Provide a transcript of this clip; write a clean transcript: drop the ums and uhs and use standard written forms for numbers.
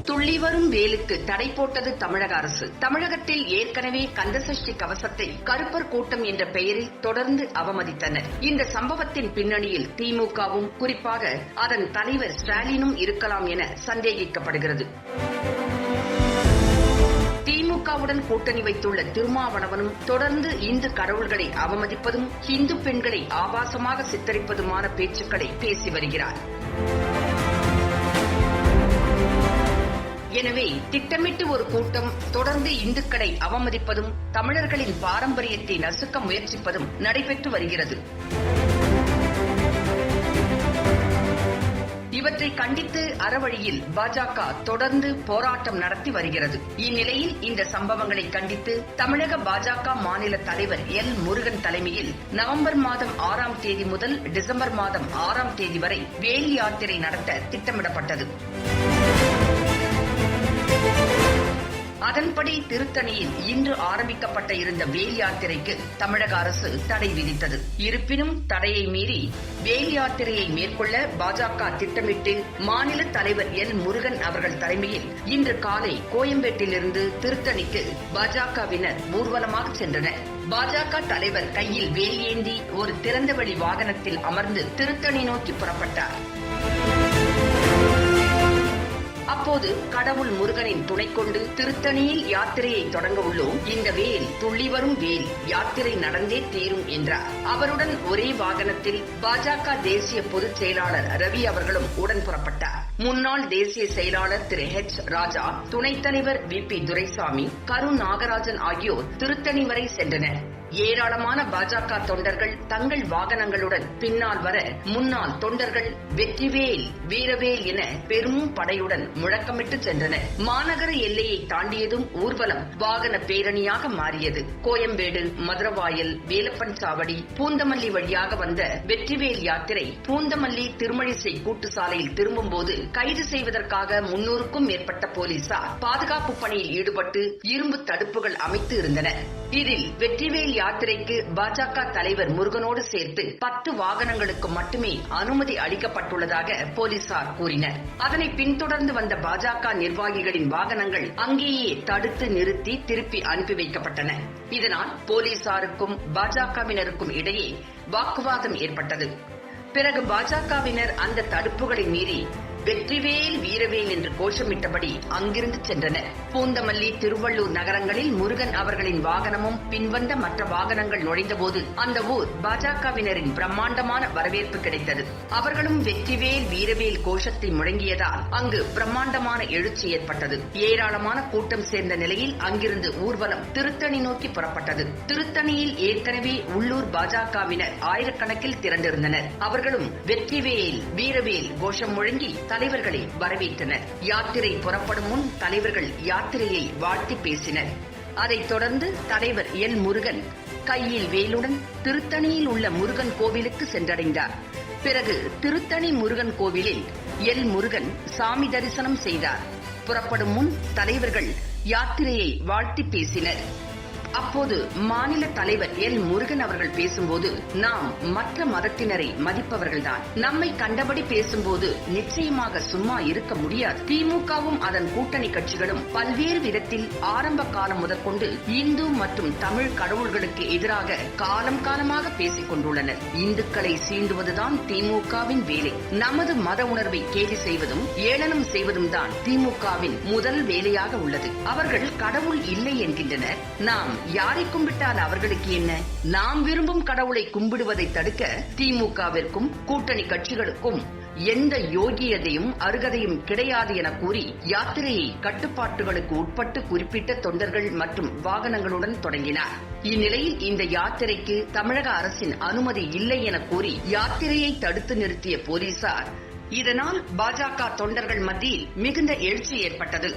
துள்ளி வரும் வேலுக்கு தடை போட்டது தமிழக அரசு. தமிழகத்தில் ஏற்கனவே கந்தசஷ்டி கவசத்தை கருப்பர் கூட்டம் என்ற பெயரில் தொடர்ந்து அவமதித்தனர். இந்த சம்பவத்தின் பின்னணியில் திமுகவும் குறிப்பாக அதன் தலைவர் ஸ்டாலினும் இருக்கலாம் என சந்தேகிக்கப்படுகிறது. திமுகவுடன் கூட்டணி வைத்துள்ள திருமாவளவனும் தொடர்ந்து இந்து கடவுள்களை அவமதிப்பதும் இந்து பெண்களை ஆபாசமாக சித்தரிப்பதுமான பேச்சுக்களை பேசி வருகிறார். எனவே திட்டமிட்டு ஒரு கூட்டம் தொடர்ந்து இந்துக்களை அவமதிப்பதும் தமிழர்களின் பாரம்பரியத்தை நசுக்க முயற்சிப்பதும் நடைபெற்று வருகிறது. இவற்றை கண்டித்து அறவழியில் பாஜக தொடர்ந்து போராட்டம் நடத்தி வருகிறது. இந்நிலையில் இந்த சம்பவங்களை கண்டித்து தமிழக பாஜக மாநில தலைவர் எல். முருகன் தலைமையில் நவம்பர் மாதம் 6ஆம் தேதி முதல் டிசம்பர் மாதம் 6ஆம் தேதி வரை வேல் யாத்திரை நடத்த திட்டமிடப்பட்டது. அதன்படி திருத்தணியில் இன்று ஆரம்பிக்கப்பட்ட இருந்த வேல் யாத்திரைக்கு தமிழக அரசு தடை விதித்தது. இருப்பினும் தடையை மீறி வேல் யாத்திரையை மேற்கொள்ள பாஜக திட்டமிட்டு மாநில தலைவர் எல். முருகன் அவர்கள் தலைமையில் இன்று காலை கோயம்பேட்டிலிருந்து திருத்தணிக்கு பாஜகவினர் ஊர்வலமாக சென்றனர். பாஜக தலைவர் கையில் வேல் ஏந்தி ஒரு திறந்தவெளி வாகனத்தில் அமர்ந்து திருத்தணி நோக்கி புறப்பட்டார். அப்போது கடவுள் முருகனின் துணை கொண்டு திருத்தணியில் யாத்திரையை தொடங்க உள்ளோம். இந்த வேல் துள்ளி வரும் வேல், யாத்திரை நடந்தே தீரும் என்றார். அவருடன் ஒரே வாகனத்தில் பாஜக தேசிய பொதுச் செயலாளர் ரவி அவர்களும் உடன் புறப்பட்டார். முன்னாள் தேசிய செயலாளர் திரு எச். ராஜா, துணைத் தலைவர் வி.பி. துரைசாமி, கரு நாகராஜன் ஆகியோர் திருத்தணி வரை சென்றனர். ஏராளமான பாஜக தொண்டர்கள் தங்கள் வாகனங்களுடன் பின்னால் வர முன்னாள் தொண்டர்கள் வெற்றிவேல் வீரவேல் என பெரும் படையுடன் முழக்கமிட்டு சென்றனர். மாநகர எல்லையை தாண்டியதும் ஊர்வலம் வாகன பேரணியாக மாறியது. கோயம்பேடு, மதுரவாயல், வேலப்பன் சாவடி, பூந்தமல்லி வழியாக வந்த வெற்றிவேல் யாத்திரை பூந்தமல்லி திருமழிசை கூட்டு சாலையில் திரும்பும் போது கைது செய்வதற்காக 300க்கும் மேற்பட்ட போலீசார் பாதுகாப்பு பணியில் ஈடுபட்டு இரும்பு தடுப்புகள் அமைத்து இருந்தனர். இதில் வெற்றிவேல் யாத்திரைக்கு பாஜக தலைவர் முருகனோடு சேர்த்து 10 வாகனங்களுக்கு மட்டுமே அனுமதி அளிக்கப்பட்டுள்ளதாக போலீசார் கூறினர். அதனை பின்தொடர்ந்து வந்த பாஜக நிர்வாகிகளின் வாகனங்கள் அங்கேயே தடுத்து நிறுத்தி திருப்பி அனுப்பி வைக்கப்பட்டன. இதனால் போலீசாருக்கும் பாஜகவினருக்கும் இடையே வாக்குவாதம் ஏற்பட்டது. பிறகு பாஜகவினர் அந்த தடுப்புகளை மீறி வெற்றிவேல் வீரவேல் என்று கோஷமிட்டபடி அங்கிருந்து சென்றனர். பூந்தமல்லி, திருவள்ளூர் நகரங்களில் முருகன் அவர்களின் வாகனமும் பின்வந்த மற்ற வாகனங்கள் நுழைந்தபோது அந்த ஊர் பாஜகவினரின் பிரம்மாண்டமான வரவேற்பு கிடைத்தது. அவர்களும் வெற்றிவேல் வீரவேல் கோஷத்தை முழங்கியதால் அங்கு பிரம்மாண்டமான எழுச்சி ஏற்பட்டது. ஏராளமான கூட்டம் சேர்ந்த நிலையில் அங்கிருந்து ஊர்வலம் திருத்தணி நோக்கி புறப்பட்டது. திருத்தணியில் ஏற்கனவே உள்ளூர் பாஜகவினர் ஆயிரக்கணக்கில் திரண்டிருந்தனர். அவர்களும் வெற்றிவேல் வீரவேல் கோஷம் முழங்கி தலைவர்களை வரவேற்றனர். யாத்திரை புறப்படும் முன் தலைவர்கள் யாத்திரையை வாழ்த்தி பேசினர். அதைத் தொடர்ந்து தலைவர் எல். முருகன் கையில் வேலுடன் திருத்தணியில் உள்ள முருகன் கோவிலுக்கு சென்றடைந்தார். பிறகு திருத்தணி முருகன் கோவிலில் எல். முருகன் சாமி தரிசனம் செய்தார். புறப்படும் முன் தலைவர்கள் யாத்திரையை வாழ்த்தி பேசினர். அப்போது மாநில தலைவர் எல். முருகன் அவர்கள் பேசும்போது, நாம் மற்ற மதத்தினரை மதிப்பவர்கள்தான். நம்மை கண்டபடி பேசும்போது நிச்சயமாக சும்மா இருக்க முடியாது. திமுகவும் அதன் கூட்டணி கட்சிகளும் பல்வேறு விதத்தில் ஆரம்ப காலம் முதற்கொண்டு இந்து மற்றும் தமிழ் கடவுள்களுக்கு எதிராக காலம் காலமாக பேசிக் கொண்டுள்ளனர். இந்துக்களை சீண்டுவதுதான் திமுகவின் வேலை. நமது மத உணர்வை கேலி செய்வதும் ஏளனம் செய்வதும் தான் திமுகவின் முதல் வேலையாக உள்ளது. அவர்கள் கடவுள் இல்லை என்கின்றனர். நாம் யாரை கும்பிட்டால் அவர்களுக்கு என்ன? நாம் விரும்பும் கடவுளை கும்பிடுவதை தடுக்க திமுகவிற்கும் கூட்டணி கட்சிகளுக்கும் எந்த யோகியதையும் அருகதையும் கிடையாது என கூறி யாத்திரையை கட்டுப்பாட்டுகளுக்கு உட்பட்டு குறிப்பிட்ட தொண்டர்கள் மற்றும் வாகனங்களுடன் தொடங்கினார். இந்நிலையில் இந்த யாத்திரைக்கு தமிழக அரசின் அனுமதி இல்லை என கூறி யாத்திரையை தடுத்து நிறுத்திய போலீசார். இதனால் பாஜக தொண்டர்கள் மத்தியில் மிகுந்த எழுச்சி ஏற்பட்டது.